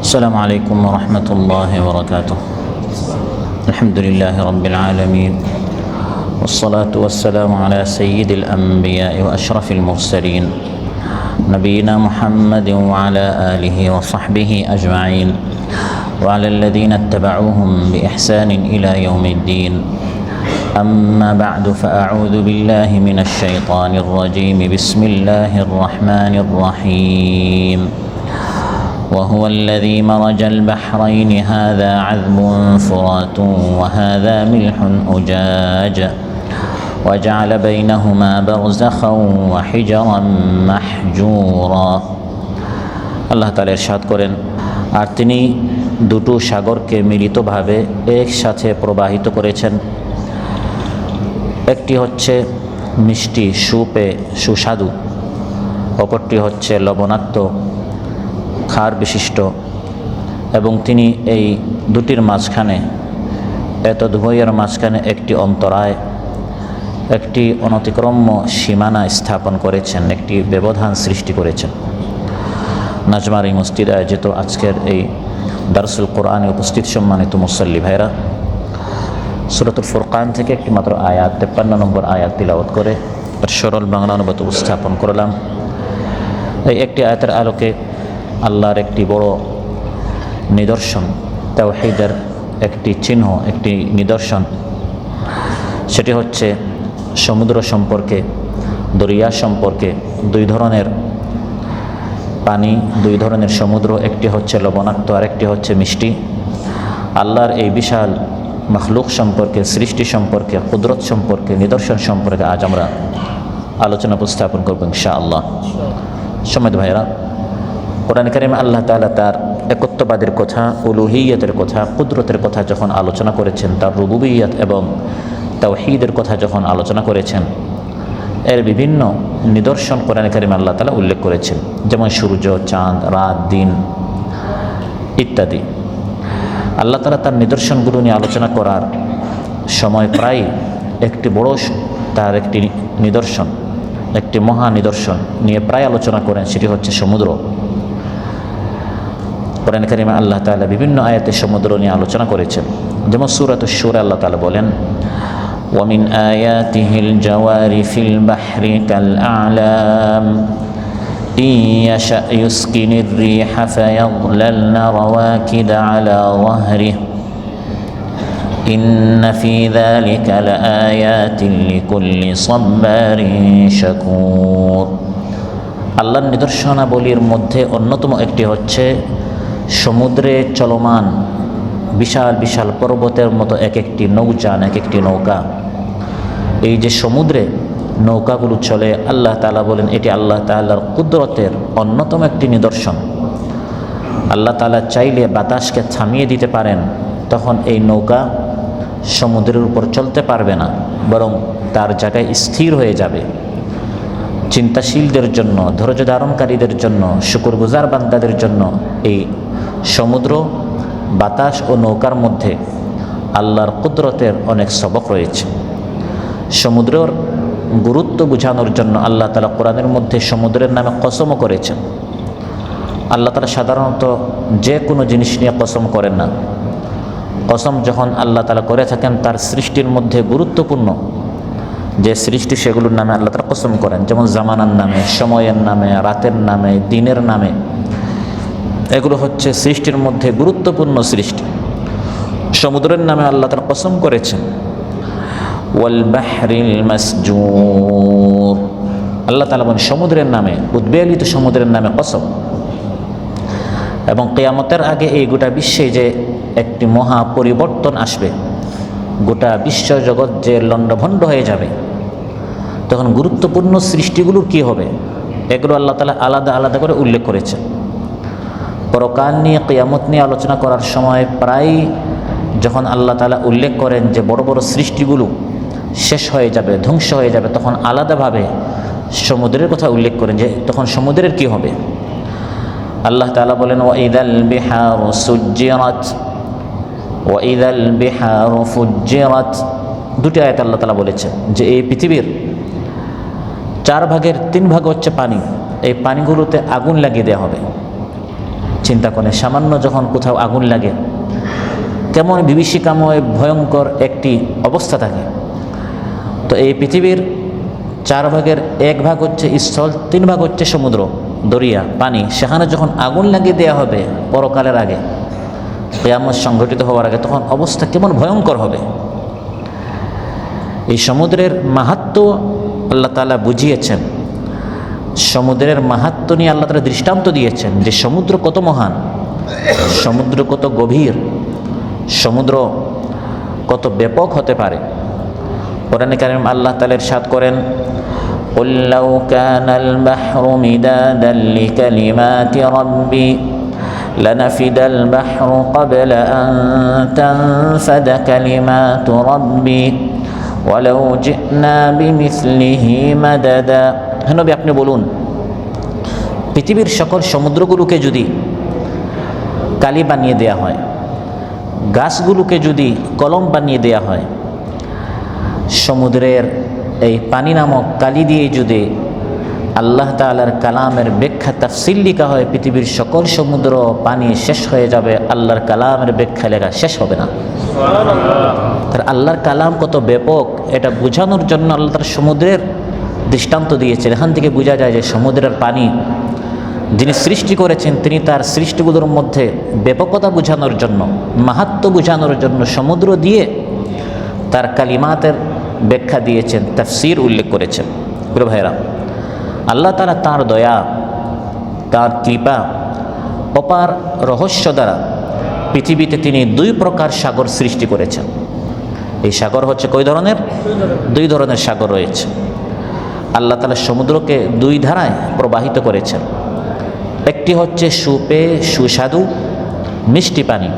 السلام عليكم ورحمة الله وبركاته. الحمد لله رب العالمين، والصلاة والسلام على سيد الأنبياء وأشرف المرسلين نبينا محمد وعلى آله وصحبه أجمعين وعلى الذين اتبعوهم بإحسان إلى يوم الدين. أما بعد، فأعوذ بالله من الشيطان الرجيم. بسم الله الرحمن الرحيم. وهو الذي مرج البحرين هذا عذب فرات وهذا ملح أجاج وجعل بينهما برزخا وحجرا محجورا। আল্লাহ তাআলা ইরশাদ করেন, আর তিনি দুটো সাগরকে মিলিতভাবে একসাথে প্রবাহিত করেছেন। একটি হচ্ছে মিষ্টি সুস্বাদু, অপরটি হচ্ছে লবণাক্ত ক্ষার বিশিষ্ট, এবং তিনি এই দুটির মাঝখানে, এতদ্বয়ের মাঝখানে একটি অন্তরায়, একটি অনতিক্রম্য সীমানা স্থাপন করেছেন, একটি ব্যবধান সৃষ্টি করেছেন। নাজমার এই মসজিদ আয়োজিত আজকের এই দারসুল কোরআনে উপস্থিত সম্মানিত মুসল্লি ভাইরা, সূরাতুল ফুরকান থেকে একটি মাত্র আয়াত, 53 নম্বর আয়াত তিলাওয়াত করে সরল বাংলা অনুবাদ উপস্থাপন করলাম। এই একটি আয়াতের আলোকে আল্লাহর একটি বড় নিদর্শন, তাওহীদের একটি চিহ্ন, একটি নিদর্শন, সেটি হচ্ছে সমুদ্র সম্পর্কে, দরিয়া সম্পর্কে। দুই ধরনের পানি, দুই ধরনের সমুদ্র, একটি হচ্ছে লবণাক্ত আর একটি হচ্ছে মিষ্টি। আল্লাহর এই বিশাল মখলুক সম্পর্কে, সৃষ্টি সম্পর্কে, কুদরত সম্পর্কে, নিদর্শন সম্পর্কে আজ আমরা আলোচনা উপস্থাপন করব ইনশাআল্লাহ। সম্মানিত ভাইরা, কোরআনে কারিমে আল্লাহ তাআলা তার একত্ববাদের কথা, উলুহিয়তের কথা, কুদরতের কথা যখন আলোচনা করেছেন, তার রুবুবিয়ত এবং তাওহীদের কথা যখন আলোচনা করেছেন, এর বিভিন্ন নিদর্শন কোরআনে কারিমে আল্লাহ তাআলা উল্লেখ করেছেন, যেমন সূর্য, চাঁদ, রাত, দিন ইত্যাদি। আল্লাহ তাআলা তার নিদর্শনগুলো নিয়ে আলোচনা করার সময় প্রায় একটি বড়, তার একটি নিদর্শন, একটি মহা নিদর্শন নিয়ে প্রায় আলোচনা করেন, সেটি হচ্ছে সমুদ্র। কোরআন কারিমে আল্লাহ তাআলা বিভিন্ন আয়াতে সমুদ্র নিয়ে আলোচনা করেছেন। যেমন সূরাতুশ শূরা আল্লাহ তাআলা বলেন, ওয়ামিন আয়াতিহিল জাওয়ারি ফিল বাহরি কাল আ'লাম ইয়াশা ইউসকিনির রিহা ফায়াযলালনা রাওয়াকিদ আলা যাহরিহি ইন্না ফি যালিকা লাআয়াতিন লিকুল্লি সাব্বারিন শাকুর। আল্লাহর নিদর্শনাবলীর মধ্যে অন্যতম একটি হচ্ছে সমুদ্রে চলমান বিশাল বিশাল পর্বতের মতো এক একটি নৌযান, এক একটি নৌকা। এই যে সমুদ্রে নৌকাগুলো চলে, আল্লাহ তাআলা বলেন এটি আল্লাহ তাআলার কুদরতের অন্যতম একটি নিদর্শন। আল্লাহ তাআলা চাইলে বাতাসকে থামিয়ে দিতে পারেন, তখন এই নৌকা সমুদ্রের উপর চলতে পারবে না, বরং তার জায়গায় স্থির হয়ে যাবে। চিন্তাশীলদের জন্য, ধৈর্য ধারণকারীদের জন্য, শুকরগুজার বান্দাদের জন্য এই সমুদ্র, বাতাস ও নৌকার মধ্যে আল্লাহর কুদরতের অনেক সবক রয়েছে। সমুদ্রের গুরুত্ব বোঝানোর জন্য আল্লাহ তাআলা কোরআনের মধ্যে সমুদ্রের নামে কসমও করেছেন। আল্লাহ তাআলা সাধারণত যে কোনো জিনিস নিয়ে কসম করেন না। কসম যখন আল্লাহ তাআলা করে থাকেন, তার সৃষ্টির মধ্যে গুরুত্বপূর্ণ যে সৃষ্টি, সেগুলোর নামে আল্লাহ তাআলা কসম করেন। যেমন জামানার নামে, সময়ের নামে, রাতের নামে, দিনের নামে, এগুলো হচ্ছে সৃষ্টির মধ্যে গুরুত্বপূর্ণ সৃষ্টি। সমুদ্রের নামে আল্লাহ তাআলা কসম করেছেন। ওয়াল বাহরিল মাসজুর, আল্লাহ তাআলা বলেন সমুদ্রের নামে, উদ্বেলিত সমুদ্রের নামে কসম। এবং কিয়ামতের আগে এই গোটা বিশ্বে যে একটি মহা পরিবর্তন আসবে, গোটা বিশ্ব জগৎ যে লণ্ডভণ্ড হয়ে যাবে, তখন গুরুত্বপূর্ণ সৃষ্টিগুলোর কি হবে, এগুলো আল্লাহ তাআলা আলাদা আলাদা করে উল্লেখ করেছেন। পরকাল নিয়ে, কিয়ামত নিয়ে আলোচনা করার সময় প্রায় যখন আল্লাহ তাআলা উল্লেখ করেন যে বড় বড় সৃষ্টিগুলো শেষ হয়ে যাবে, ধ্বংস হয়ে যাবে, তখন আলাদাভাবে সমুদ্রের কথা উল্লেখ করেন যে তখন সমুদ্রের কি হবে। আল্লাহ তাআলা বলেন, ওয়াইদাল বিহারু সুজ্জিরাত ওয়াইদাল বিহারু ফুজ্জিরাত। দুটি আয়াত আল্লাহ তাআলা বলেছেন যে এই পৃথিবীর 4 ভাগের 3 ভাগ হচ্ছে পানি, এই পানিগুলোতে আগুন লাগিয়ে দেওয়া হবে। চিন্তা করেন, সামান্য যখন কোথাও আগুন লাগে কেমন বিভীষিকাময় ভয়ঙ্কর একটি অবস্থা থাকে। তো এই পৃথিবীর 4 ভাগের 1 ভাগ হচ্ছে স্থল, 3 ভাগ হচ্ছে সমুদ্র, দরিয়া, পানি। সেখানে যখন আগুন লাগিয়ে দেওয়া হবে পরকালের আগে, কিয়ামত সংঘটিত হওয়ার আগে, তখন অবস্থা কেমন ভয়ঙ্কর হবে। এই সমুদ্রের মাহাত্ম্য আল্লাহ তাআলা বুঝিয়েছেন। সমুদ্রের মাহাত্ম্য নিয়ে আল্লাহ তাআলা দৃষ্টান্ত দিয়েছেন যে সমুদ্র কত মহান, সমুদ্র কত গভীর, সমুদ্র কত ব্যাপক হতে পারে। কোরআনে কারীম আল্লাহ তাআলা ইরশাদ করেন, قُل لَّوْ كَانَ الْبَحْرُ مِدَادًا لِّكَلِمَاتِ رَبِّي لَنَفِدَ الْبَحْرُ قَبْلَ أَن تَنفَدَ كَلِمَاتُ رَبِّي وَلَوْ جِئْنَا بِمِثْلِهِ مَدَدًا। হে নবী, আপনি বলুন, পৃথিবীর সকল সমুদ্রগুলোকে যদি কালি বানিয়ে দেয়া হয়, গাছগুলোকে যদি কলম বানিয়ে দেয়া হয়, সমুদ্রের এই পানি নামক কালি দিয়ে যদি আল্লাহ তাআলার কালামের ব্যাখ্যা তাফসীর লেখা হয়, পৃথিবীর সকল সমুদ্র পানি শেষ হয়ে যাবে, আল্লাহর কালামের ব্যাখ্যা লেখা শেষ হবে না। তার আল্লাহর কালাম কত ব্যাপক এটা বোঝানোর জন্য আল্লাহ তার সমুদ্রের দৃষ্টান্ত দিয়েছেন। এখান থেকে বোঝা যায় যে সমুদ্রের পানি যিনি সৃষ্টি করেছেন তিনি তার সৃষ্টিগুলোর মধ্যে ব্যাপকতা বোঝানোর জন্য, মাহাত্ম্য বোঝানোর জন্য সমুদ্র দিয়ে তার কালিমাতের ব্যাখ্যা দিয়েছেন, তাফসীর উল্লেখ করেছেন। প্রিয় ভাইরা, আল্লাহ তাআলা তাঁর দয়া, তাঁর কৃপা, অপার রহস্য দ্বারা পৃথিবীতে তিনি 2 প্রকার সাগর সৃষ্টি করেছেন। এই সাগর হচ্ছে কয় ধরনের? 2 ধরনের সাগর রয়েছে। আল্লাহ তাআলা সমুদ্রকে 2 ধারায় প্রবাহিত করেছেন। একটি হচ্ছে সুপেয় সুস্বাদু মিষ্টি পানি,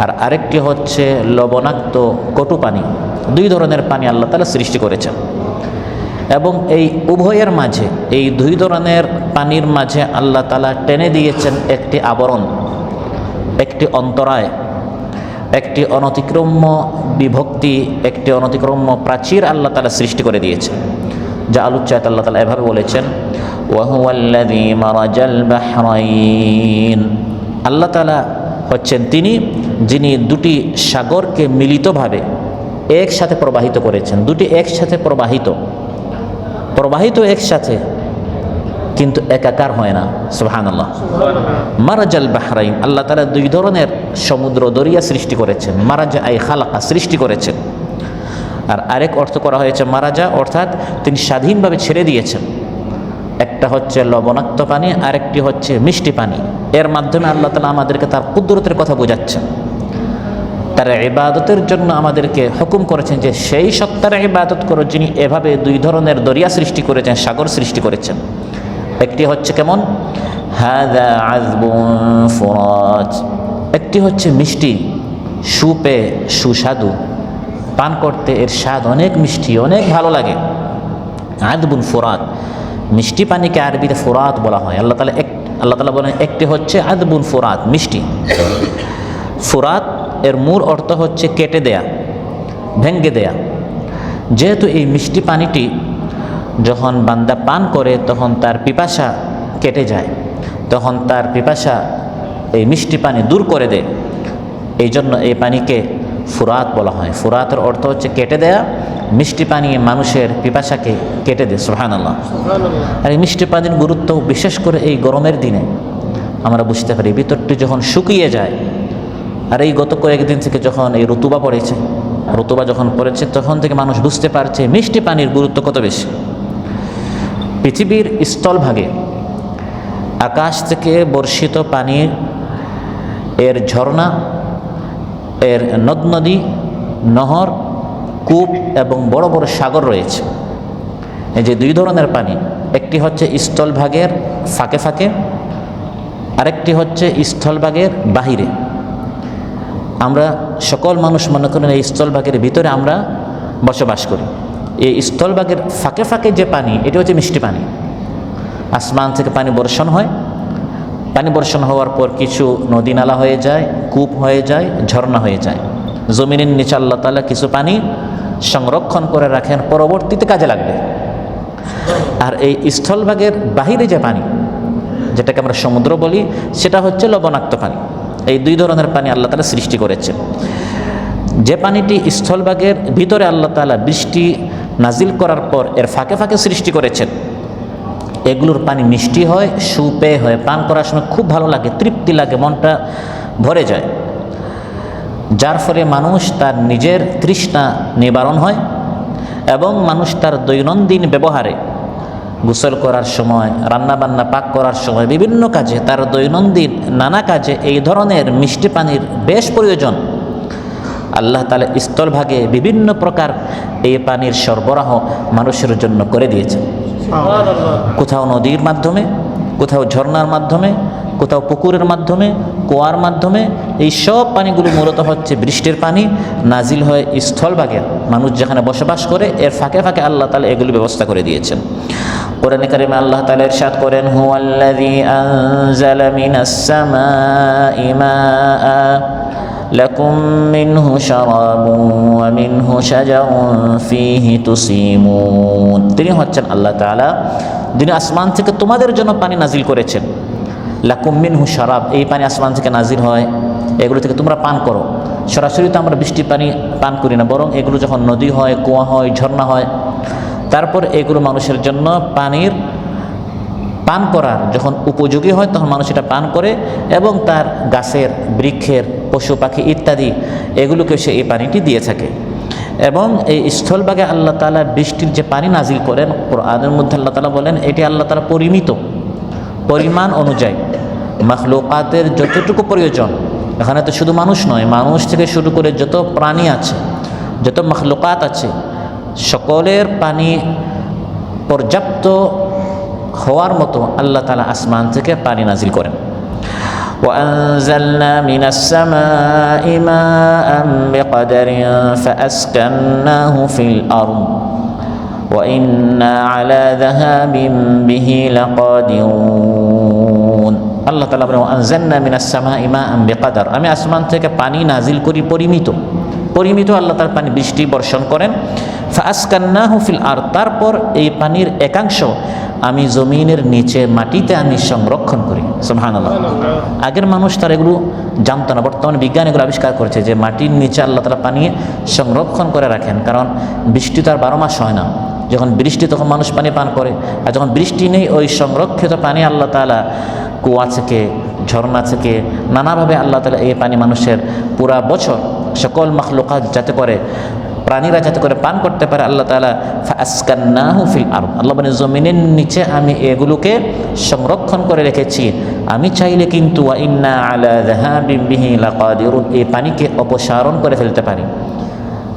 আর আরেকটি হচ্ছে লবণাক্ত কটু পানি। 2 ধরনের পানি আল্লাহ তাআলা সৃষ্টি করেছেন এবং এই উভয়ের মাঝে, এই 2 ধরনের পানির মাঝে আল্লাহ তাআলা টেনে দিয়েছেন একটি আবরণ, একটি অন্তরায়, একটি অনতিক্রম্য বিভক্তি, একটি অনতিক্রম্য প্রাচীর আল্লাহ তাআলা সৃষ্টি করে দিয়েছেন। যা আলোচ্যাত আল্লাহ তাআলা এভাবে বলেছেন, ওয়াহুয়াল্লাযী মারাজাল বাহরাইন। আল্লাহ তাআলা হচ্ছেন তিনি যিনি 2টি সাগরকে মিলিতভাবে একসাথে প্রবাহিত করেছেন। 2টি একসাথে প্রবাহিত একসাথে, কিন্তু একাকার হয় না। সুবহানাল্লাহ। মারাজাল বাহরাইন, আল্লাহ তাআলা 2 ধরনের সমুদ্র দরিয়া সৃষ্টি করেছেন। মারাজা আই খালাকা, সৃষ্টি করেছেন। আর আরেক অর্থ করা হয়েছে মারাজা, অর্থাৎ তিনি স্বাধীনভাবে ছেড়ে দিয়েছেন। একটা হচ্ছে লবণাক্ত পানি, আরেকটি হচ্ছে মিষ্টি পানি। এর মাধ্যমে আল্লাহ তাআলা আমাদেরকে তার কুদরতের কথা বোঝাচ্ছেন। তার ইবাদতের জন্য আমাদেরকে হুকুম করেছেন যে সেই সত্তার ইবাদত করো যিনি এভাবে 2 ধরনের দরিয়া সৃষ্টি করেছেন, সাগর সৃষ্টি করেছেন। একটি হচ্ছে কেমন? হাযা আযবুন ফুরাত। একটি হচ্ছে মিষ্টি, সুপেয় সুস্বাদু, পান করতে এর স্বাদ অনেক মিষ্টি, অনেক ভালো লাগে। আযবুন ফুরাত, মিষ্টি পানিকে আরবিতে ফুরাত বলা হয়। আল্লাহ তাআলা বলেন একটি হচ্ছে আযবুন ফুরাত, মিষ্টি। ফুরাত এর মূল অর্থ হচ্ছে কেটে দেয়া, ভেঙ্গে দেয়া। যেহেতু এই মিষ্টি পানিটি যখন বান্দা পান করে তখন তার পিপাসা কেটে যায়, তখন তার পিপাসা এই মিষ্টি পানি দূর করে দেয়। এই জন্য এই পানিকে ফুরাত বলা হয়। ফুরাতের অর্থ হচ্ছে কেটে দেয়া। মিষ্টি পানি মানুষের পিপাসাকে কেটে দেয়। সুবহানাল্লাহ। আর এই মিষ্টি পানির গুরুত্ব বিশেষ করে এই গরমের দিনে আমরা বুঝতে পারি। ভিতরটি যখন শুকিয়ে যায়, আর এই গত কয়েকদিন থেকে যখন এই ঋতুবা যখন পড়েছে তখন থেকে মানুষ বুঝতে পারছে মিষ্টি পানির গুরুত্ব কত বেশি। পৃথিবীর স্থলভাগে আকাশ থেকে বর্ষিত পানির, এর ঝর্ণা, এর নদ নদী, নহর, কূপ এবং বড় বড় সাগর রয়েছে। এই যে 2 ধরনের পানি, একটি হচ্ছে স্থলভাগের ফাঁকে ফাঁকে, আরেকটি হচ্ছে স্থলভাগের বাহিরে। আমরা সকল মানুষ মনে করেন এই স্থলভাগের ভিতরে আমরা বসবাস করি। এই স্থলভাগের ফাঁকে ফাঁকে যে পানি, এটি হচ্ছে মিষ্টি পানি। আসমান থেকে পানি বর্ষণ হয়, পানি বর্ষণ হওয়ার পর কিছু নদী নালা হয়ে যায়, কূপ হয়ে যায়, ঝর্ণা হয়ে যায়। জমিনের নিচে আল্লাহ তাআলা কিছু পানি সংরক্ষণ করে রাখেন, পরবর্তীতে কাজে লাগবে। আর এই স্থলভাগের বাহিরে যে পানি, যেটাকে আমরা সমুদ্র বলি, সেটা হচ্ছে লবণাক্ত পানি। এই দুই ধরনের পানি আল্লাহ তাআলা সৃষ্টি করেছেন। যে পানিটি স্থলভাগের ভিতরে আল্লাহ তাআলা বৃষ্টি নাজিল করার পর এর ফাঁকে ফাঁকে সৃষ্টি করেছেন, এগুলোর পানি মিষ্টি হয়, সুপেয় হয়, পান করার সময় খুব ভালো লাগে, তৃপ্তি লাগে, মনটা ভরে যায়, যার ফলে মানুষ তার নিজের তৃষ্ণা নিবারণ হয় এবং মানুষ তার দৈনন্দিন ব্যবহারে, গোসল করার সময়, রান্নাবান্না পাক করার সময়, বিভিন্ন কাজে, তার দৈনন্দিন নানা কাজে এই ধরনের মিষ্টি পানির বেশ প্রয়োজন। আল্লাহ তাআলা স্থলভাগে বিভিন্ন প্রকার এই পানির সরবরাহ মানুষের জন্য করে দিয়েছেন। কোথাও নদীর মাধ্যমে, কোথাও ঝর্ণার মাধ্যমে, কোথাও পুকুরের মাধ্যমে, কুয়ার মাধ্যমে। এই সব পানিগুলো মূলত হচ্ছে বৃষ্টির পানি, নাজিল হয় স্থলভাগে, মানুষ যেখানে বসবাস করে এর ফাঁকে ফাঁকে আল্লাহ তাআলা এগুলো ব্যবস্থা করে দিয়েছেন। কোরআনে কারিমে আল্লাহ তাআলা ইরশাদ করেন, হুয়াল্লাযী আনজালা মিনাস সামাই মাআ লাকুম মিনহু শারাবুন ওয়া মিনহু শাজারুন ফীহি তুসিমুন। তিনি হচ্ছেন আল্লাহ তাআলা, যিনি আসমান থেকে তোমাদের জন্য পানি নাজিল করেছেন। লাকুম মিনহু শারাব, এই পানি আসমান থেকে নাজিল হয়, এগুলো থেকে তোমরা পান করো। সরাসরি তো আমরা বৃষ্টির পানি পান করি না, বরং এগুলো যখন নদী হয়, কুয়া হয়, ঝর্ণা হয়, তারপর এগুলো মানুষের জন্য পানির পান করার যখন উপযোগী হয় তখন মানুষ এটা পান করে, এবং তার গাছের, বৃক্ষের, পশু পাখি ইত্যাদি এগুলোকে সে এই পানিটি দিয়ে থাকে। এবং এই স্থলভাগে আল্লাহ তাআলা বৃষ্টির যে পানি নাজিল করেন, কোরআনের মধ্যে আল্লাহ তাআলা বলেন এটি আল্লাহ তাআলা পরিমিত, পরিমাণ অনুযায়ী মাখলুকাতের যতটুকু প্রয়োজন। এখানে তো শুধু মানুষ নয়, মানুষ থেকে শুরু করে যত প্রাণী আছে, যত মাখলুকাত আছে, সকলের পানি পর্যাপ্ত হওয়ার মতো আল্লাহ তাআলা আসমান থেকে পানি নাজিল করেন। وأنزلنا من السماء ماء بقدر فأسكناه في الأرض وإنا على ذهاب به لقادرون। আল্লাহ তাআলা বলেন وأنزلنا من السماء ماء بقدر, আমি আসমান থেকে পানি নাজিল করি পরিমিত, পরিমিত আল্লাহ তাআলা পানি বৃষ্টি বর্ষণ করেন। ফাআসকান্নাহু ফিল আরদ, তারপর এই পানির একাংশ আমি জমিনের নিচে মাটিতে আমি সংরক্ষণ করি। সুবহানাল্লাহ। আগের মানুষ তার এগুলো জানতো না, বর্তমানে বিজ্ঞান এগুলো আবিষ্কার করেছে যে মাটির নিচে আল্লাহ তাআলা পানি সংরক্ষণ করে রাখেন, কারণ বৃষ্টি তো আর 12 মাস হয় না। যখন বৃষ্টি তখন মানুষ পানি পান করে, আর যখন বৃষ্টি নেই ওই সংরক্ষিত পানি আল্লাহ তাআলা কুয়া থেকে, ঝর্ণা থেকে, নানাভাবে আল্লাহ তাআলা এই পানি মানুষের পুরা বছর সকল মাখলুকাত যাতে করে, প্রাণীরা যাতে করে পান করতে পারে, আল্লাহ তাআলা ফাআসকান্নাহু ফিল আরদ, আল্লাহ বলেন জমিনের নিচে আমি এগুলোকে সংরক্ষণ করে রেখেছি। আমি চাইলে কিন্তু ওয়া ইন্না আলা যাহাবিন বিহি লাকাদিরুন, এই পানিকে অপসারণ করে ফেলতে পারি,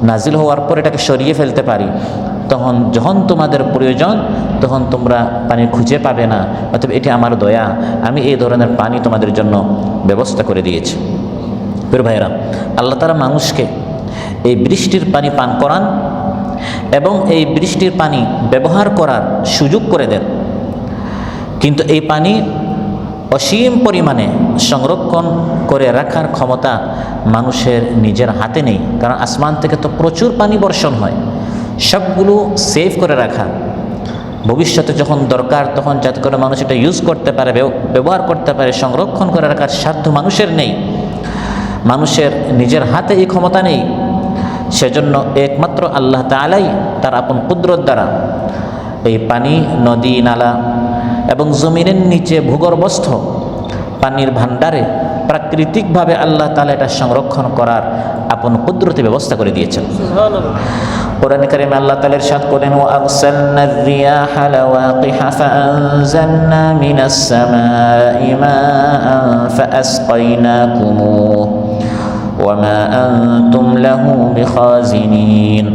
নাজিল হওয়ার পর এটাকে সরিয়ে ফেলতে পারি। তখন যখন তোমাদের প্রয়োজন তখন তোমরা পানি খুঁজে পাবে না, অতএব এটি আমার দয়া, আমি এই ধরনের পানি তোমাদের জন্য ব্যবস্থা করে দিয়েছি। প্রিয় ভাইরা, আল্লাহ তাআলা মানুষকে এই বৃষ্টির পানি পান করান এবং এই বৃষ্টির পানি ব্যবহার করার সুযোগ করে দেন, কিন্তু এই পানি অসীম পরিমাণে সংরক্ষণ করে রাখার ক্ষমতা মানুষের নিজের হাতে নেই। কারণ আসমান থেকে তো প্রচুর পানি বর্ষণ হয়, সবগুলো সেভ করে রাখা, ভবিষ্যতে যখন দরকার তখন যাতে করে মানুষ এটা ইউজ করতে পারে, ব্যবহার করতে পারে, সংরক্ষণ করে রাখার সাধ্য মানুষের নেই, মানুষের নিজের হাতে এই ক্ষমতা নেই। সেজন্য একমাত্র আল্লাহ তাআলাই তার আপন কুদরত দ্বারা এই পানি, নদী, নালা এবং জমিনের নিচে ভূগর্ভস্থ পানির ভাণ্ডারে প্রাকৃতিকভাবে আল্লাহ তাআলা এটা সংরক্ষণ করার আপন কুদরতি ব্যবস্থা করে দিয়েছেন। কোরআনে কারিমে আল্লাহ তাআলা ইরশাদ করেন ওয়া আরসালনার রিয়াহা লাওয়াকিহা ফাআনজালনা মিনাস সামাই মাআন ফাআসকাইনাকুমুহু ওয়া মা আনতুম লাহু বিখাজিনিন।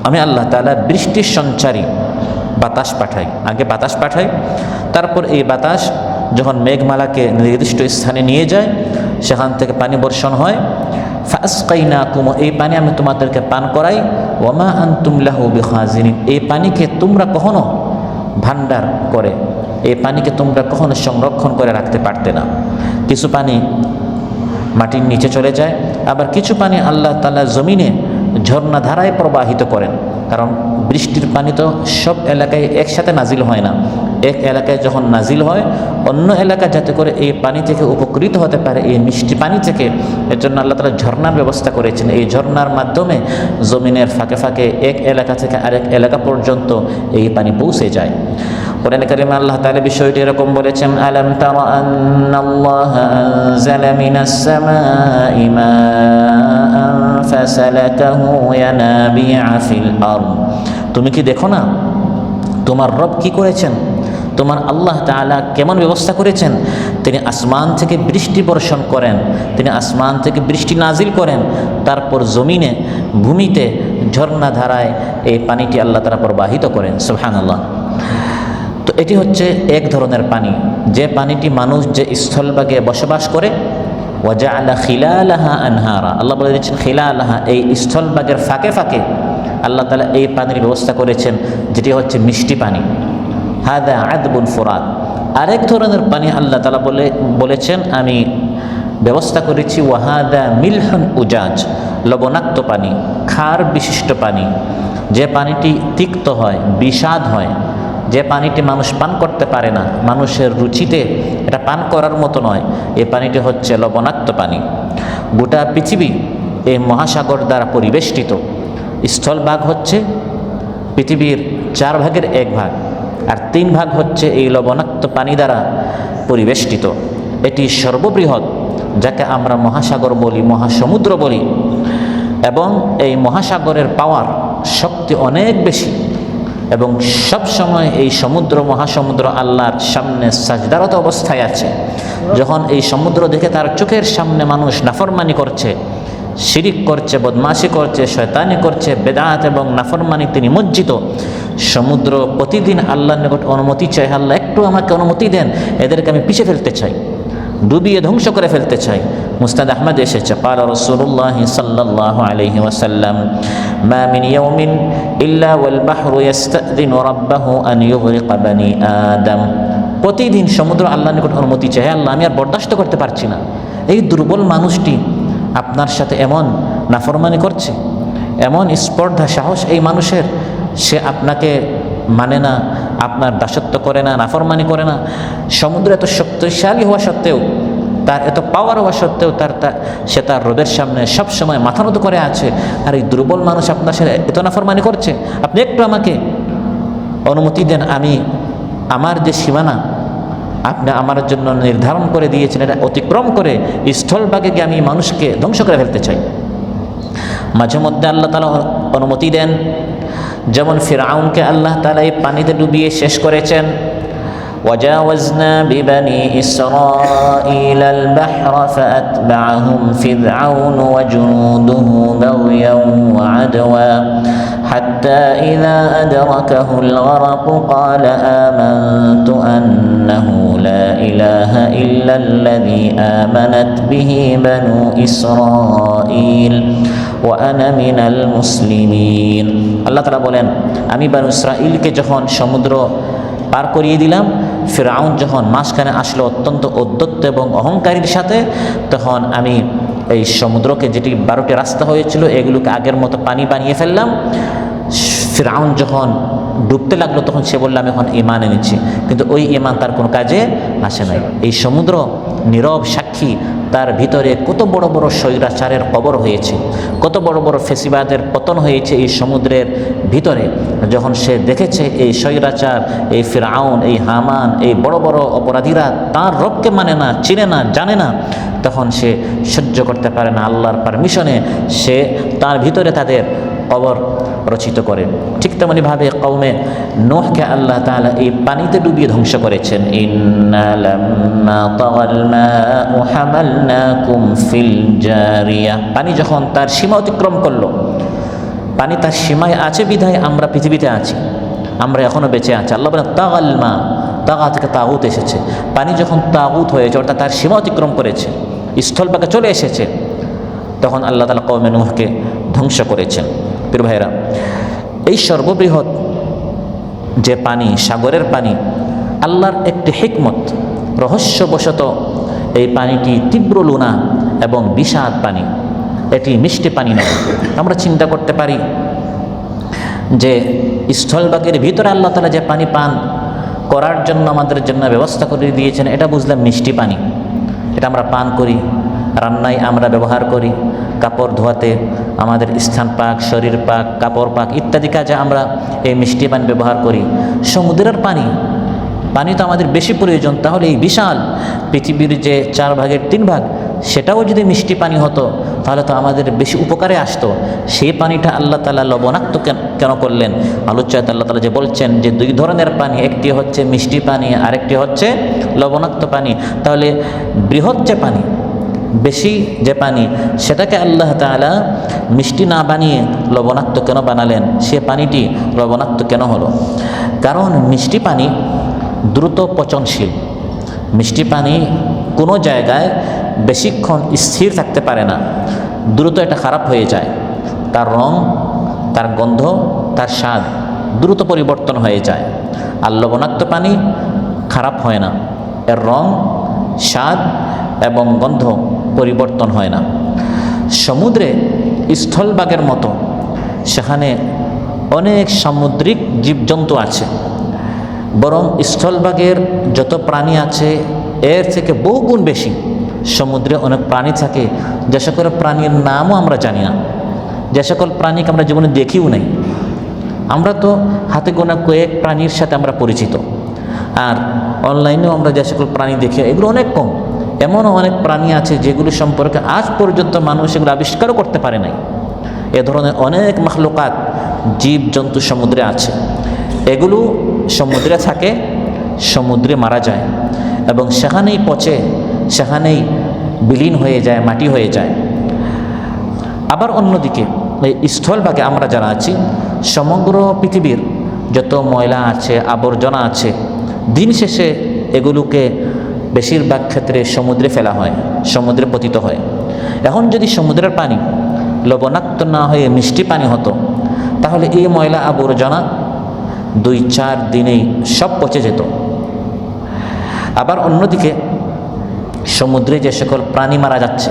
আমি আল্লাহ তাআলা বৃষ্টির সঞ্চারী বাতাস পাঠাই, আগে বাতাস পাঠাই, তারপর এই বাতাস যখন মেঘমালাকে নির্দিষ্ট স্থানে নিয়ে যায় সেখান থেকে পানি বর্ষণ হয়। ফাআসকাইনাকুম, এই পানি আমি তোমাদেরকে পান করাই। ওয়া মা আনতুম লাহু বিখাজিনিন, এই পানিকে তোমরা কখনো ভান্ডার করে, এই পানিকে তোমরা কখনো সংরক্ষণ করে রাখতে পারতে না। কিছু পানি মাটির নিচে চলে যায়, আবার কিছু পানি আল্লাহ তাআলা জমিনে ঝর্ণা ধারায় প্রবাহিত করেন। কারণ বৃষ্টির পানি তো সব এলাকায় একসাথে নাজিল হয় না, এক এলাকায় যখন নাজিল হয় অন্য এলাকা যাতে করে এই পানি থেকে উপকৃত হতে পারে, এই মিষ্টি পানি থেকে, এর জন্য আল্লাহ তাআলা ঝর্ণার ব্যবস্থা করেছেন। এই ঝর্ণার মাধ্যমে জমিনের ফাঁকে ফাঁকে এক এলাকা থেকে আরেক এলাকা পর্যন্ত এই পানি পৌঁছে যায়। কোরআনে কারিমে আল্লাহ তাআলা বিষয়টি এরকম বলেছেন, আলাম তারা আন্নাল্লাহা আনজালা মিনাস সামাই মাআন ফাসালাকাহু ইয়ানাবিআ ফিল আরদ। তুমি কি দেখো না তোমার রব কি করেছেন, তোমার আল্লাহ তাআলা কেমন ব্যবস্থা করেছেন। তিনি আসমান থেকে বৃষ্টি বর্ষণ করেন, তিনি আসমান থেকে বৃষ্টি নাজিল করেন, তারপর জমিনে ভূমিতে ঝর্ণা ধারায় এই পানিটি আল্লাহ তাআলা প্রবাহিত করেন। সুবহানাল্লাহ। তো এটি হচ্ছে এক ধরনের পানি, যে পানিটি মানুষ যে স্থলভাগে বসবাস করে, ওয়াজআলা খিলালাহা আনহারা, আল্লাহ বলে দিচ্ছেন খিলালাহা, এই স্থলভাগের ফাঁকে ফাঁকে আল্লাহ তাআলা এই পানির ব্যবস্থা করেছেন, যেটি হচ্ছে মিষ্টি পানি। হাদা আদবুন ফুরাত। আরেক ধরনের পানি আল্লাহ তাআলা বলেছেন আমি ব্যবস্থা করেছি, ওয়াহাদা মিলহুন উজাজ, লবণাক্ত পানি, ক্ষার বিশিষ্ট পানি, যে পানিটি তিক্ত হয়, বিষাদ হয়, যে পানিটি মানুষ পান করতে পারে না, মানুষের রুচিতে এটা পান করার মতো নয়, এই পানিটি হচ্ছে লবণাক্ত পানি। গোটা পৃথিবী এই মহাসাগর দ্বারা পরিবেষ্টিত। স্থলভাগ হচ্ছে পৃথিবীর 4 ভাগের 1 ভাগ, আর 3 ভাগ হচ্ছে এই লবণাক্ত পানি দ্বারা পরিবেষ্টিত। এটি সর্ববৃহৎ, যাকে আমরা মহাসাগর বলি, মহাসমুদ্র বলি, এবং এই মহাসাগরের পাওয়ার শক্তি অনেক বেশি, এবং সব সময় এই সমুদ্র মহাসমুদ্র আল্লাহর সামনে সাজদারত অবস্থায় আছে। যখন এই সমুদ্র দেখে তার চোখের সামনে মানুষ নাফরমানি করছে, শিরিক করছে, বদমাশি করছে, শয়তানি করছে, বেদাত এবং নাফরমানিতে নিমজ্জিত, সমুদ্র প্রতিদিন আল্লাহর নিকট অনুমতি চায়, আল্লাহ একটু আমাকে অনুমতি দেন, এদেরকে আমি পিষে ফেলতে চাই, ডুবিয়ে ধ্বংস করে ফেলতে চাই। মুসনাদ আহমদ এসেছে, ক্বালা রাসূলুল্লাহ সাল্লাল্লাহু আলাইহি ওয়াসাল্লাম, মা মিন ইয়াউমিন ইল্লা ওয়াল বাহরু ইস্তাযিনু রাব্বাহু আন ইউগরিকা বানি আদম। প্রতিদিন সমুদ্র আল্লাহর নিকট অনুমতি চায়, আল্লাহ আমি আর বরদাস্ত করতে পারছি না, এই দুর্বল মানুষটি আপনার সাথে এমন নাফরমানি করছে, এমন স্পর্ধা সাহস এই মানুষের, সে আপনাকে মানে না, আপনার দাসত্ব করে না, নাফরমানি করে না। সমুদ্র এত শক্তিশালী হওয়া সত্ত্বেও, তার এত পাওয়ার হওয়া সত্ত্বেও সে তার রবের সামনে সব সময় মাথা নত করে আছে, আর এই দুর্বল মানুষ আপনার সাথে এত নাফরমানি করছে, আপনি একটু আমাকে অনুমতি দেন, আমি আমার যে সীমানা আপনি আমার জন্য নির্ধারণ করে দিয়েছেন, এটা অতিক্রম করে স্থলভাগে গিয়ে আমি মানুষকে ধ্বংস করে ফেলতে চাই। মাঝে মধ্যে আল্লাহ তাআলা অনুমতি দেন, যেমন ফিরআউনকে আল্লাহ তাআলা এই পানিতে ডুবিয়ে শেষ করেছেন। وجاوزنا ببني إسرائيل البحر فأتبعهم فرعون وجنوده بغيا وعدوا حتى إذا أدركه الغرق قال آمنت أنه لا إله إلا الذي آمنت به بنو إسرائيل وأنا من المسلمين। আল্লাহ তাআলা বলেন, আমি বনু ইসরাঈলকে যখন সমুদ্র পার করিয়ে দিলাম, ফিরআউন যখন মাঝখানে আসলো অত্যন্ত উদ্ধত এবং অহংকারীর সাথে, তখন আমি এই সমুদ্রকে, যেটি 12টি রাস্তা হয়েছিল, এগুলোকে আগের মতো পানি বানিয়ে ফেললাম। ফিরআউন যখন ডুবতে লাগলো, তখন সে বললাম এখন ঈমান এনেছি, কিন্তু ওই ঈমান তার কোনো কাজে আসে নাই। এই সমুদ্র নীরব সাক্ষী, তার ভিতরে কত বড় বড় স্বৈরাচারের কবর হয়েছে, কত বড় বড় ফেসিবাদের পতন হয়েছে এই সমুদ্রের ভিতরে। যখন সে দেখেছে এই স্বৈরাচার, এই ফিরআউন, এই হামান, এই বড় বড় অপরাধীরা তার রবকে মানে না, চিনে না, জানে না, তখন সে সহ্য করতে পারে না, আল্লাহর পারমিশনে সে তার ভিতরে তাদের কবর রচিত করে। ঠিক তেমনিভাবে কওমে নূহকে আল্লাহ তাআলা এই পানিতে ডুবিয়ে ধ্বংস করেছেন। ইন্না লাম্মা তাগাল মাউ হামালনাকুম ফিল জারিয়া, পানি যখন তার সীমা অতিক্রম করলো, পানি তার সীমায় আছে বিধায় আমরা পৃথিবীতে আছি, আমরা এখনও বেঁচে আছি। আল্লাহ বলেন তাগাল মা, তাগা থেকে তাগুত এসেছে, পানি যখন তাগুত হয়েছে অর্থাৎ তার সীমা অতিক্রম করেছে, স্থলভাগে চলে এসেছে, তখন আল্লাহ তাআলা কওমে নূহকে ধ্বংস করেছেন। প্রিয় ভাইরা, এই সর্ববৃহৎ যে পানি, সাগরের পানি, আল্লাহর একটি হিকমত, রহস্যবশত এই পানিটি তীব্র লুনা এবং বিষাদ পানি, এটি মিষ্টি পানি নয়। আমরা চিন্তা করতে পারি যে স্থলভাগের ভিতরে আল্লাহ তাআলা যে পানি পান করার জন্য আমাদের জন্য ব্যবস্থা করে দিয়েছেন, এটা বুঝলাম মিষ্টি পানি। এটা আমরা পান করি, রান্নায় আমরা ব্যবহার করি, কাপড় ধোয়াতে আমাদের স্থান পাক, শরীর পাক, কাপড় পাক ইত্যাদি কাজে আমরা এই মিষ্টি পানি ব্যবহার করি। সমুদ্রের পানি তো আমাদের বেশি প্রয়োজন। তাহলে এই বিশাল পৃথিবীর যে 4 ভাগের 3 ভাগ সেটাও যদি মিষ্টি পানি হতো তাহলে তো আমাদের বেশি উপকারে আসতো। সেই পানিটা আল্লাহ তাআলা লবণাক্ত কেন করলেন? আলোচ্যাত আল্লাহ তাআলা যে বলছেন যে 2 ধরনের পানি, একটি হচ্ছে মিষ্টি পানি, আরেকটি হচ্ছে লবণাক্ত পানি। তাহলে বৃহৎ যে পানি, বেশি যে পানি, সেটাকে আল্লাহ তাআলা মিষ্টি না বানিয়ে লবণাক্ত কেন বানালেন? সে পানিটি লবণাক্ত কেন হলো? কারণ মিষ্টি পানি দ্রুত পচনশীল। মিষ্টি পানি কোনো জায়গায় বেশিক্ষণ স্থির থাকতে পারে না, দ্রুত এটা খারাপ হয়ে যায়। তার রং, তার গন্ধ, তার স্বাদ দ্রুত পরিবর্তন হয়ে যায়। আর লবণাক্ত পানি খারাপ হয় না, এর রং, স্বাদ এবং গন্ধ পরিবর্তন হয় না। সমুদ্রে স্থলভাগের মতো সেখানে অনেক সামুদ্রিক জীবজন্তু আছে, বরং স্থলভাগের যত প্রাণী আছে এর থেকে বহুগুণ বেশি সমুদ্রে অনেক প্রাণী থাকে, যে সকল প্রাণীর নামও আমরা জানি না, যে সকল প্রাণীকে আমরা জীবনে দেখিও নাই। আমরা তো হাতে গোনা কয়েক প্রাণীর সাথে আমরা পরিচিত, আর অনলাইনেও আমরা যে সকল প্রাণী দেখি এগুলো অনেক কম। এমনও অনেক প্রাণী আছে যেগুলো সম্পর্কে আজ পর্যন্ত মানুষ এগুলো আবিষ্কারও করতে পারে নাই। এ ধরনের অনেক মাখলুকাত, জীবজন্তু সমুদ্রে আছে। এগুলো সমুদ্রে থাকে, সমুদ্রে মারা যায় এবং সেখানেই পচে, সেখানেই বিলীন হয়ে যায়, মাটি হয়ে যায়। আবার অন্যদিকে এই স্থলভাগে আমরা যারা আছি, সমগ্র পৃথিবীর যত ময়লা আছে, আবর্জনা আছে, দিন শেষে এগুলোকে বেশিরভাগ ক্ষেত্রে সমুদ্রে ফেলা হয়, সমুদ্রে পতিত হয়। এখন যদি সমুদ্রের পানি লবণাক্ত না হয়ে মিষ্টি পানি হতো তাহলে এই ময়লা আবর্জনা 2-4 দিনেই সব পচে যেত। আবার অন্যদিকে সমুদ্রে যে সকল প্রাণী মারা যাচ্ছে,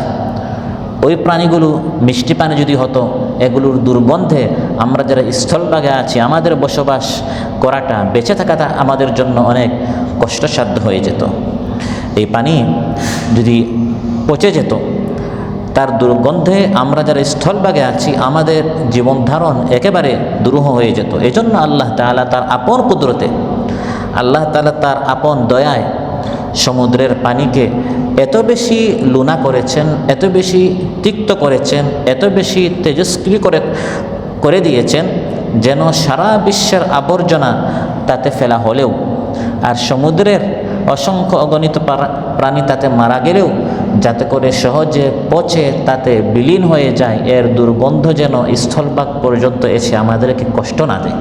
ওই প্রাণীগুলো মিষ্টি পানি যদি হতো, এগুলোর দুর্গন্ধে আমরা যারা স্থলভাগে আছি, আমাদের বসবাস করাটা, বেঁচে থাকাটা আমাদের জন্য অনেক কষ্টসাধ্য হয়ে যেত। এই পানি যদি পচে যেত, তার দুর্গন্ধে আমরা যারা স্থলভাগে আছি আমাদের জীবন ধারণ একেবারে দুরূহ হয়ে যেত। এজন্য আল্লাহ তাআলা তার আপন কুদরতে, আল্লাহ তাআলা তার আপন দয়ায় সমুদ্রের পানিকে এত বেশি লুনা করেছেন, এত বেশি তিক্ত করেছেন, এত বেশি তেজস্ক্রিয় করে দিয়েছেন যেন সারা বিশ্বের আবর্জনা তাতে ফেলা হলেও, আর সমুদ্রের অসংখ্য অগণিত প্রাণী তাতে মারা গেলেও যাতে করে সহজে পচে তাতে বিলীন হয়ে যায়, এর দুর্গন্ধ যেন স্থলভাগ পর্যন্ত এসে আমাদেরকে কষ্ট না দেয়।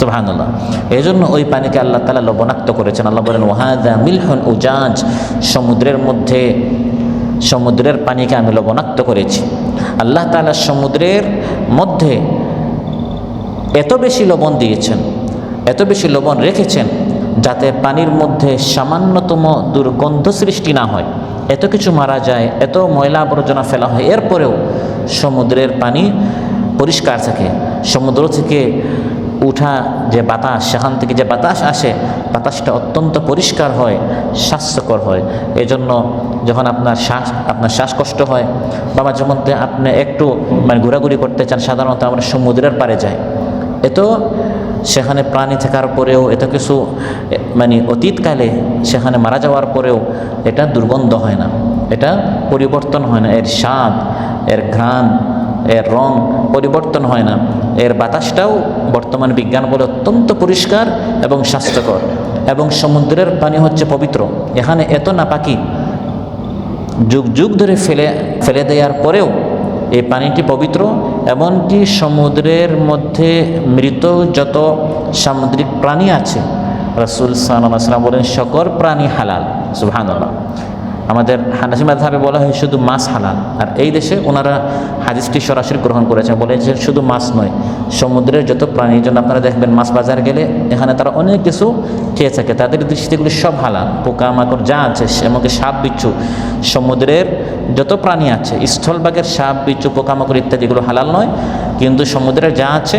সুবহানাল্লাহ। এই জন্য ওই পানিকে আল্লাহ তাআলা লবণাক্ত করেছেন। আল্লাহ বলেন, ওয়াহাদা মিলহুন উজাজ, সমুদ্রের মধ্যে, সমুদ্রের পানিকে আমি লবণাক্ত করেছি। আল্লাহ তাআলা সমুদ্রের মধ্যে এত বেশি লবণ দিয়েছেন, এত বেশি লবণ রেখেছেন যাতে পানির মধ্যে সামান্যতম দুর্গন্ধ সৃষ্টি না হয়। এত কিছু মারা যায়, এত ময়লা আবর্জনা ফেলা হয়, এরপরেও সমুদ্রের পানি পরিষ্কার থাকে। সমুদ্র থেকে উঠা যে বাতাস, সেখান থেকে যে বাতাস আসে, বাতাসটা অত্যন্ত পরিষ্কার হয়, স্বাস্থ্যকর হয়। এজন্য যখন আপনার শ্বাসকষ্ট হয় বা মাঝে মধ্যে আপনি একটু ঘোরাঘুরি করতে চান, সাধারণত আমরা সমুদ্রের পাড়ে যাই। এত সেখানে প্রাণী থাকার পরেও, এত কিছু অতীতকালে সেখানে মারা যাওয়ার পরেও এটা দুর্গন্ধ হয় না, এটা পরিবর্তন হয় না, এর স্বাদ, এর ঘ্রাণ, এর রং পরিবর্তন হয় না। এর বাতাসটাও বর্তমান বিজ্ঞান বলে অত্যন্ত পরিষ্কার এবং স্বাস্থ্যকর। এবং সমুদ্রের পানি হচ্ছে পবিত্র। এখানে এত নাপাকি যুগ যুগ ধরে ফেলে দেওয়ার পরেও এই পানিটি পবিত্র। এমনকি সমুদ্রের মধ্যে মৃত যত সামুদ্রিক প্রাণী আছে, রাসূল সাল্লাল্লাহু আলাইহি ওয়াসাল্লাম বলেন সকল প্রাণী হালাল। সুবহানাল্লাহ। আমাদের হানাফি মাযহাবে বলা হয় শুধু মাছ হালাল, আর এই দেশে ওনারা হাদিসটি সরাসরি গ্রহণ করেছেন, বলেছেন শুধু মাছ নয়, সমুদ্রের যত প্রাণীর জন্য আপনারা দেখবেন মাছ বাজার গেলে এখানে তারা অনেক কিছু খেয়ে থাকে, তাদের দৃষ্টিতে এগুলি সব হালাল। পোকামাকড় যা আছে, এমনকি সাপ বিচ্ছু, সমুদ্রের যত প্রাণী আছে, স্থলভাগের সাপ বিচ্ছু, পোকামাকড় ইত্যাদি এগুলো হালাল নয়, কিন্তু সমুদ্রের যা আছে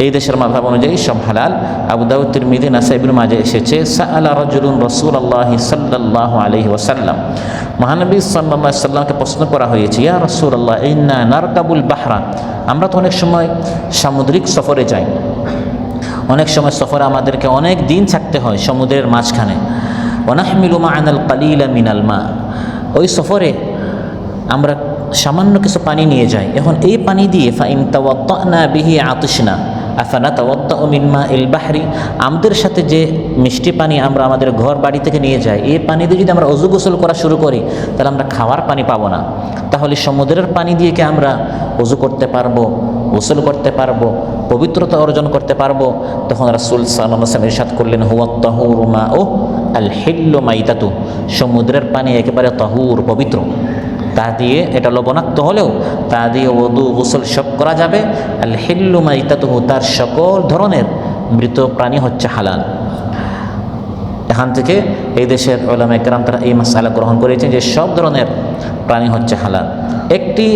এই দেশের মাযহাব অনুযায়ী সব হালাল। আবু দাউদ, তিরমিজি, নাসাই, ইবনে মাজাহ এসেছে সাআলা রাজুলুন রাসূলুল্লাহ সাল্লাল্লাহু আলাইহি ওয়াসাল্লাম, মহানবী সাল্লাল্লাহু আলাইহি ওয়াসাল্লামকে প্রশ্ন করা হয়েছে, ইয়া রাসূলুল্লাহ ইন্না নারকাবুল বাহরা, আমরা তো অনেক সময় সামুদ্রিক সফরে যাই, অনেক সময় সফরে আমাদেরকে অনেক দিন থাকতে হয় সমুদ্রের মাঝখানে। ওয়া নাহমিলু মা'ানাল কালিলা মিনাল মা, ওই সফরে আমরা সামান্য কিছু পানি নিয়ে যাই। এখন এই পানি দিয়ে ফাইন তাওয়াদ্দানা বিহি আতিশনা আফানা তাওয়াদ্দাউ মিন মাইল বাহরি, আমাদের সাথে যে মিষ্টি পানি আমরা আমাদের ঘর বাড়ি থেকে নিয়ে যাই, এই পানি দিয়ে যদি আমরা অজু গোসল করা শুরু করি তাহলে আমরা খাওয়ার পানি পাবো না। তাহলে সমুদ্রের পানি দিয়ে কি আমরা অজু করতে পারবো, গোসল করতে পারবো, পবিত্রতা অর্জন করতে পারবো? তখন রাসূল সাল্লাল্লাহু আলাইহি ওয়াসাল্লাম ইরশাদ করলেন, হুয়া তাহুরু মাউ আল হিল্লু মাইতাতু, সমুদ্রের পানি একেবারে তাহুর, পবিত্র। তা দিয়ে এটা লবণাক্ত হলেও তা দিয়ে ওযু গোসল সব করা যাবে। আল হিল্লু মাইতাতুহু, তার সকল ধরনের মৃত প্রাণী হচ্ছে হালাল। এখান থেকে এই দেশের উলামায়ে কেরাম তারা এই মাসআলা গ্রহণ করেছেন যে সব ধরনের প্রাণী হচ্ছে হালাল। একটি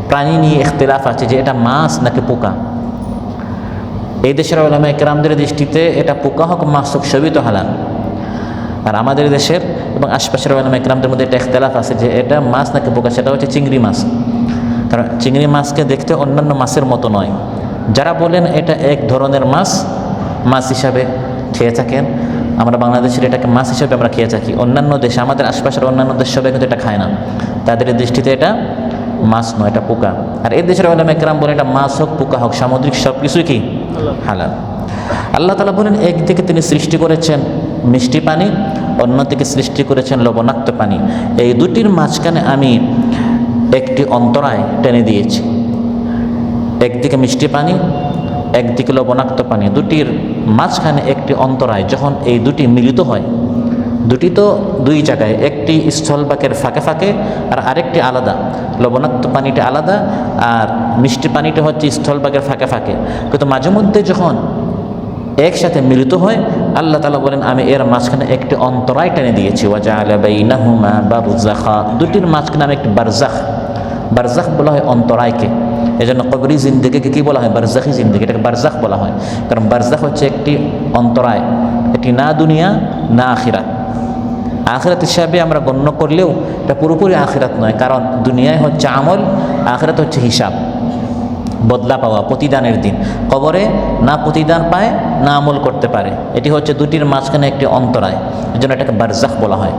প্রাণী নিয়ে ইখতিলাফ আছে যে এটা মাছ নাকি পোকা। এই দেশের উলামায়ে কেরামদের দৃষ্টিতে এটা পোকা হোক মাছ হোক সবই তো হালাল। আর আমাদের দেশের এবং আশপাশের উলামায়ে কেরামদের মধ্যে একটা ইখতিলাফ আছে যে এটা মাছ নাকি পোকা, সেটা হচ্ছে চিংড়ি মাছ। কারণ চিংড়ি মাছকে দেখতে অন্যান্য মাছের মতো নয়। যারা বলেন এটা এক ধরনের মাছ, মাছ হিসাবে খেয়ে থাকেন, আমরা বাংলাদেশের এটাকে মাছ হিসাবে আমরা খেয়ে থাকি। অন্যান্য দেশে, আমাদের আশপাশের অন্যান্য দেশ সবাই কিন্তু এটা খায় না, তাদের দৃষ্টিতে এটা মাছ নয়, এটা পোকা। আর এই দেশের উলামায়ে কেরাম বলেন এটা মাছ হোক পোকা হোক সামুদ্রিক সব কিছুই কি হালাল। আল্লাহ তাআলা বলেন একদিকে তিনি সৃষ্টি করেছেন মিষ্টি পানি, অন্যদিকে সৃষ্টি করেছেন লবণাক্ত পানি। এই দুটির মাঝখানে আমি একটি অন্তরায় টেনে দিয়েছি। একদিকে মিষ্টি পানি, একদিকে লবণাক্ত পানি, দুটির মাঝখানে একটি অন্তরায়। যখন এই দুটি মিলিত হয়, দুটি তো দুই জায়গায়, একটি স্থলভাগের ফাঁকে ফাঁকে আর আরেকটি আলাদা। লবণাক্ত পানিটা আলাদা আর মিষ্টি পানিটা হচ্ছে স্থলভাগের ফাঁকে ফাঁকে। কিন্তু মাঝে মধ্যে যখন একসাথে মিলিত হয়, আল্লাহ তাআলা বলেন আমি এর মাঝখানে একটি অন্তরায় টেনে দিয়েছি। ওয়াজআলা বাইনাহুমা বারযাখা, দুটির মাঝখানে আমি একটি বারজাখ, বারজাখ বলা হয় অন্তরায়কে। এজন্য কবরি জিন্দেগিকে কি বলা হয়? বারজাখি জিন্দেগি, এটাকে বারজাখ বলা হয়। কারণ বারজাখ হচ্ছে একটি অন্তরায়, এটি না দুনিয়া না আখিরাত। আখিরাত হিসাবে আমরা গণ্য করলেও এটা পুরোপুরি আখিরাত নয়, কারণ দুনিয়ায় হচ্ছে আমল, আখিরাত হচ্ছে হিসাব, বদলা পাওয়া, প্রতিদানের দিন। কবরে না প্রতিদান পায় না আমল করতে পারে, এটি হচ্ছে দুটির মাঝখানে একটি অন্তরায়, এই জন্য এটাকে বারজাখ বলা হয়।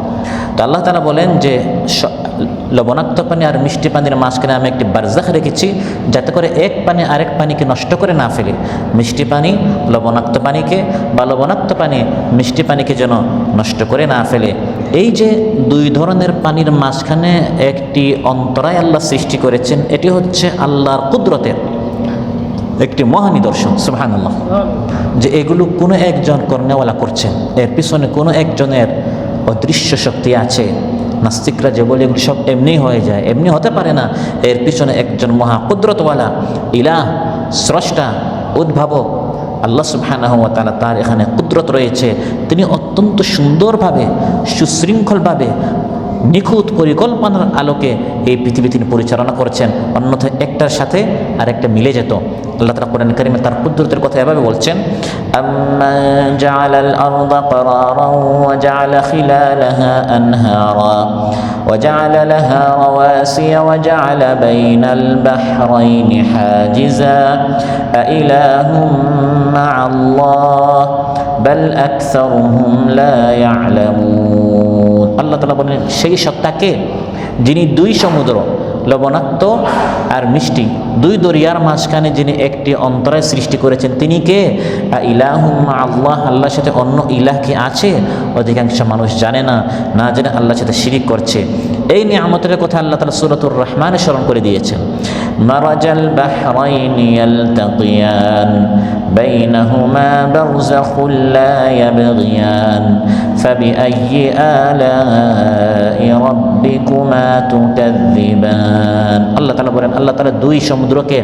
তো আল্লাহ তাআলা বলেন যে লবণাক্ত পানি আর মিষ্টি পানির মাঝখানে আমি একটি বারজাখ রেখেছি, যাতে করে এক পানি আরেক পানিকে নষ্ট করে না ফেলে। মিষ্টি পানি লবণাক্ত পানিকে বা লবণাক্ত পানি মিষ্টি পানিকে যেন নষ্ট করে না ফেলে। এই যে দুই ধরনের পানির মাঝখানে একটি অন্তরায় আল্লাহ সৃষ্টি করেছেন, এটি হচ্ছে আল্লাহর কুদরতের একটি মহা নিদর্শন। সুবহানাল্লাহ, যে এগুলো কোনো একজন কর্নেওয়ালা করছেন, এর পিছনে কোনো একজনের অদৃশ্য শক্তি আছে। নাস্তিকরা যে বলে এগুলো সব এমনি হয়ে যায়, এমনি হতে পারে না, এর পিছনে একজন মহা কুদরতওয়ালা ইলাহ, স্রষ্টা, উদ্ভাবক আল্লাহ সুবহানাহু ওয়া তাআলা, তার এখানে কুদরত রয়েছে। তিনি অত্যন্ত সুন্দরভাবে, সুশৃঙ্খলভাবে, নিখুঁত পরিকল্পনার আলোকে এই পৃথিবী তিনি পরিচালনা করছেন। অন্যথায় একটার সাথে আরেকটা মিলে যেত। আল্লাহ তাআলা কোরআন কারীমে তার কুদরতের কথা এভাবে বলছেন, আম্মান জাআলাল আরদা ক্বারারান ওয়া জাআলা খিলালাহা আনহারা ওয়া জাআলা লাহা রাওয়াসিয়া ওয়া জাআলা বাইনাল বাহরাইনি হাজিজা আইলাহুম মা'আল্লাহ বাল আকসারুহুম লা ইয়া'লামুন। আল্লাহ তাআলা বলেন সেই সত্তাকে যিনি দুই সমুদ্র লবণাক্ত আর মিষ্টি, দুই দরিয়ার মাঝখানে যিনি একটি অন্তরায় সৃষ্টি করেছেন, তিনি কে? ইলাহুম আল্লাহ, আল্লাহর সাথে অন্য ইলাহ কি আছে? অধিকাংশ মানুষ জানে না, না জেনে আল্লাহর সাথে শিরিক করছে। এই নিয়ামতের কথা আল্লাহ তাআলা সূরাতুর রহমানে স্মরণ করে দিয়েছেন। মারাজাল বাহরাইনি ইয়ালতাকিয়ান বাইনাহুমা বারযাখুন লা ইয়াবগিয়ান ফাবিআইয়ি আলাই রাব্বিকুমা তুকাযযিবান। আল্লাহ তাআলা বলেন, আল্লাহ তাআলা দুই সমুদ্রকে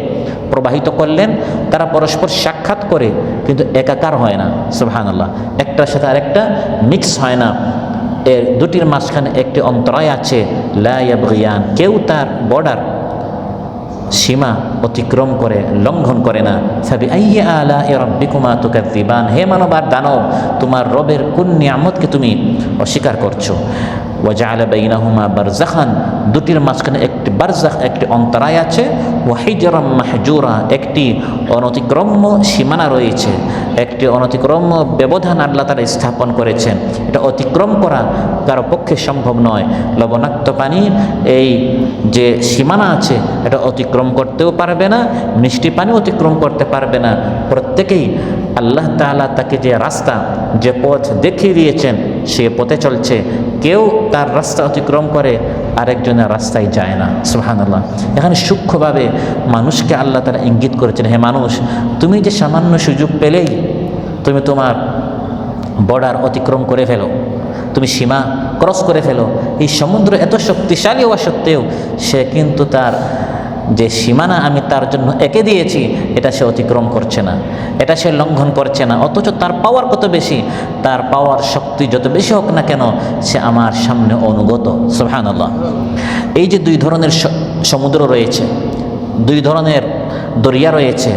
প্রবাহিত করলেন, তারা পরস্পর সাক্ষাৎ করে কিন্তু একাকার হয় না। সুবহানাল্লাহ, একটার সাথে আরেকটা মিক্স হয় না। এর দুটির মাঝখানে একটি অন্তরায় আছে, লা ইয়াবগিয়ান, কেউ তার বর্ডার সীমা অতিক্রম করে, লঙ্ঘন করে না। ফাবিআইয়ি আলাই রাব্বিকুমা তুকাযযিবান, হে মানব আর দানব, তোমার রবের কোন নিয়ামতকে তুমি অস্বীকার করছো। ওয়াজআলা বাইনাহুমা বারযাখান, দুটির মাঝখানে একটি বারযাখ, একটি অন্তরায় আছে। ওয়া হিজরাম মাহজুরা, একটি অনতিক্রম্য সীমানা রয়েছে, একটি অনতিক্রম্য ব্যবধান আল্লাহ তাআলা স্থাপন করেছেন। এটা অতিক্রম করা কারো পক্ষে সম্ভব নয়। লবণাক্ত পানির এই যে সীমানা আছে এটা অতিক্রম করতেও পারবে না, মিষ্টি পানি অতিক্রম করতে পারবে না। প্রত্যেকেই আল্লাহ তাআলা তাকে যে রাস্তা, যে পথ দেখিয়ে দিয়েছেন সে পথে চলছে। কেউ তার রাস্তা অতিক্রম করে আরেকজনের রাস্তায় যায় না। সুবহানাল্লাহ। এখানে সূক্ষ্মভাবে মানুষকে আল্লাহ তাআলা ইঙ্গিত করেছেন, হে মানুষ, তুমি যে সামান্য সুযোগ পেলেই তুমি তোমার বর্ডার অতিক্রম করে ফেলো, তুমি সীমা ক্রস করে ফেলো। এই সমুদ্র এত শক্তিশালী হওয়া সত্ত্বেও সে কিন্তু তার যে সীমানা আমি তার জন্য এঁকে দিয়েছি এটা সে অতিক্রম করছে না, এটা সে লঙ্ঘন করছে না। অথচ তার পাওয়ার কত বেশি, তার পাওয়ার শক্তি যত বেশি হোক না কেন সে আমার সামনে অনুগত। সুবহানাল্লাহ। এই যে দুই ধরনের সমুদ্র রয়েছে, দুই ধরনের দরিয়া রয়েছে,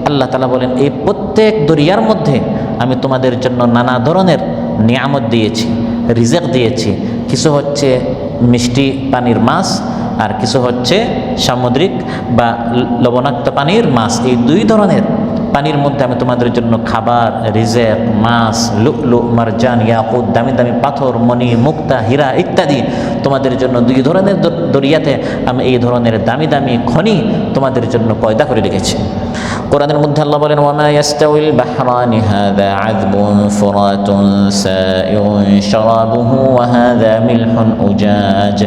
আল্লাহ তাআলা বলেন এই প্রত্যেক দরিয়ার মধ্যে আমি তোমাদের জন্য নানা ধরনের নিয়ামত দিয়েছি, রিজিক দিয়েছি। কিছু হচ্ছে মিষ্টি পানির মাছ, আর কিছু হচ্ছে সামুদ্রিক বা লবণাক্ত পানির মাছ। এই দুই ধরনের পানির মধ্যে আমি তোমাদের জন্য খাবার, রিজিক, মাছ, লু'লু, মারজান, ইয়াকুত, দামি দামি পাথর, মণি, মুক্তা, হীরা ইত্যাদি তোমাদের জন্য দুই ধরনের দরিয়াতে আমি এই ধরনের দামি দামি খনি তোমাদের জন্য পয়দা করে রেখেছি। কোরআনের মধ্যে আল্লাহ বলেন, ওয়ামা ইয়াস্তাউইল বাহরানি হাযা আযবুন ফুরাতুন সাইউন শারাবুহু ওয়া হাযা মিলহুন উজাজ।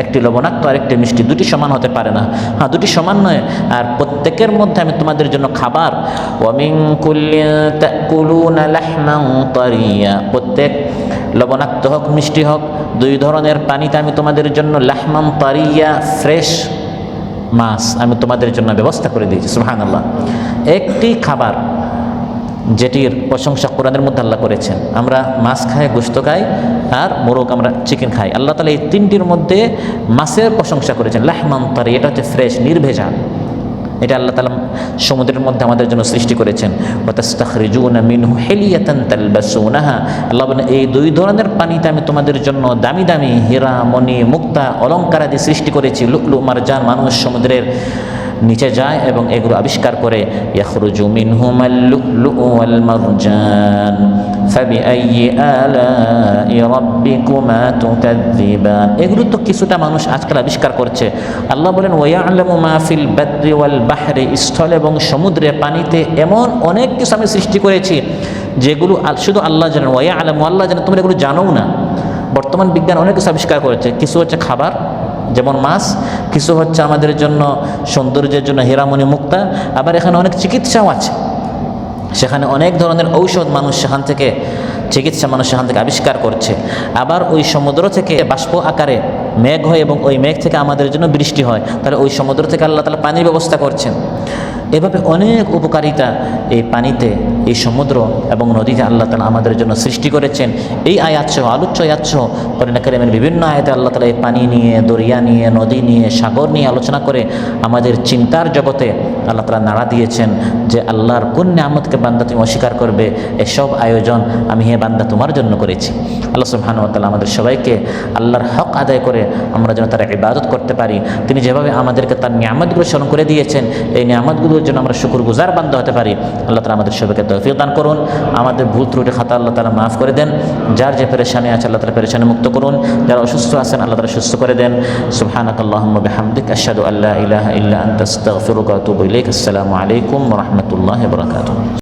একটি লবণাক্ত আর একটি মিষ্টি, দুটি সমান হতে পারে না। হ্যাঁ, দুটি সমান নয়। আর প্রত্যেকের মধ্যে আমি তোমাদের জন্য খাবার, ওয়া মিন কুল্লিন তাকুলুনা লাহমান তারিয়া, প্রত্যেক লবণাক্ত হোক মিষ্টি হোক দুই ধরনের পানিতে আমি তোমাদের জন্য লাহমান তারিয়া, ফ্রেশ মাছ আমি তোমাদের জন্য ব্যবস্থা করে দিয়েছি। সুবহানাল্লাহ। একটি খাবার যেটির প্রশংসা কোরআনের মধ্যে আল্লাহ করেছেন, আমরা মাছ খাই, গোশত খাই, আর মোরগ আমরা চিকেন খাই। আল্লাহ তাআলা এই তিনটির মধ্যে মাছের প্রশংসা করেছেন, লাহমান তারি, এটা হচ্ছে ফ্রেশ, নির্ভেজাল। এটা আল্লাহ তাআলা সমুদ্রের মধ্যে আমাদের জন্য সৃষ্টি করেছেন। ওয়া তাস্তাখরিজুনা মিনহু হিলিয়াতান তালবাসুনাহা, আল্লাহ বলেন এই দুই ধরনের পানিতে আমি তোমাদের জন্য দামি দামি হীরা, মণি, মুক্তা, অলংকার আদি সৃষ্টি করেছি। লু'লু, মারজান, মানুষ সমুদ্রের নিচে যায় এবং এগুলো আবিষ্কার করে। ইয়াখরুজু মিনহুমাল লু'লু'ু ওয়াল মারজান ফাবিআইয়ি আলাই রাব্বিকুমা তুকাযযিবান। এগুলো তো কিছুটা মানুষ আজকাল আবিষ্কার করছে। আল্লাহ বলেন, ওয়া ইয়ালামু মা ফিল বাররি ওয়াল বাহরি, স্থল এবং সমুদ্রে পানিতে এমন অনেক কিছু আমি সৃষ্টি করেছি যেগুলো শুধু আল্লাহ জানেন। ওয়া ইয়ালামু, আল্লাহ জানেন, তোমরা এগুলো জানোও না। বর্তমান বিজ্ঞান অনেক কিছু আবিষ্কার করেছে। কিছু হচ্ছে খাবার যেমন মাছ, কিছু হচ্ছে আমাদের জন্য সৌন্দর্যের জন্য হীরামণি, মুক্তা, আবার এখানে অনেক চিকিৎসাও আছে। সেখানে অনেক ধরনের ঔষধ মানুষ সেখান থেকে, চিকিৎসা মানুষ সেখান থেকে আবিষ্কার করছে। আবার ওই সমুদ্র থেকে বাষ্প আকারে মেঘ হয় এবং ওই মেঘ থেকে আমাদের জন্য বৃষ্টি হয়। তাহলে ওই সমুদ্র থেকে আল্লাহ তাআলা পানির ব্যবস্থা করছেন। এভাবে অনেক উপকারিতা এই পানিতে, এই সমুদ্র এবং নদীতে আল্লাহ তাআলা আমাদের জন্য সৃষ্টি করেছেন। এই আয়াত সহ, আলোচ্য আয়াত সহ কোরআন কারীমের বিভিন্ন আয়াতে আল্লাহ তাআলা এই পানি নিয়ে, দরিয়া নিয়ে, নদী নিয়ে, সাগর নিয়ে আলোচনা করে আমাদের চিন্তার জগতে আল্লাহ তাআলা নাড়া দিয়েছেন যে আল্লাহর কোন নিয়ামতকে বান্দা তুমি অস্বীকার করবে, এসব আয়োজন আমি হে বান্দা তোমার জন্য করেছি। আল্লাহ সুবহানাহু ওয়া তাআলা আমাদের সবাইকে আল্লাহর হক আদায় করে আমরা যেন তার ইবাদত করতে পারি। তিনি যেভাবে আমাদেরকে তার নিয়ামতগুলো স্মরণ করে দিয়েছেন, এই নিয়ামতগুলোর জন্য আমরা শুকরগুজার বান্দা হতে পারি। আল্লাহ তাআলা আমাদের সবাইকে তৌফিক দান করুন। আমাদের ভুল ত্রুটি খাতা আল্লাহ তাআলা মাফ করে দেন। যার যে পেরেশানি আছে আল্লাহ তাআলা পেরেশানি মুক্ত করুন। যারা অসুস্থ আছেন আল্লাহ তাআলা সুস্থ করে দেন। সুবহানাকাল্লাহুম্মা বিহামদিক আশহাদু আল্লা ইলাহা ইল্লা আনতা আস্তাগফিরুকা ওয়া আতুবু ইলাইক। আসসালামু আলাইকুম ওয়া রাহমাতুল্লাহি ওয়া বারাকাতুহু।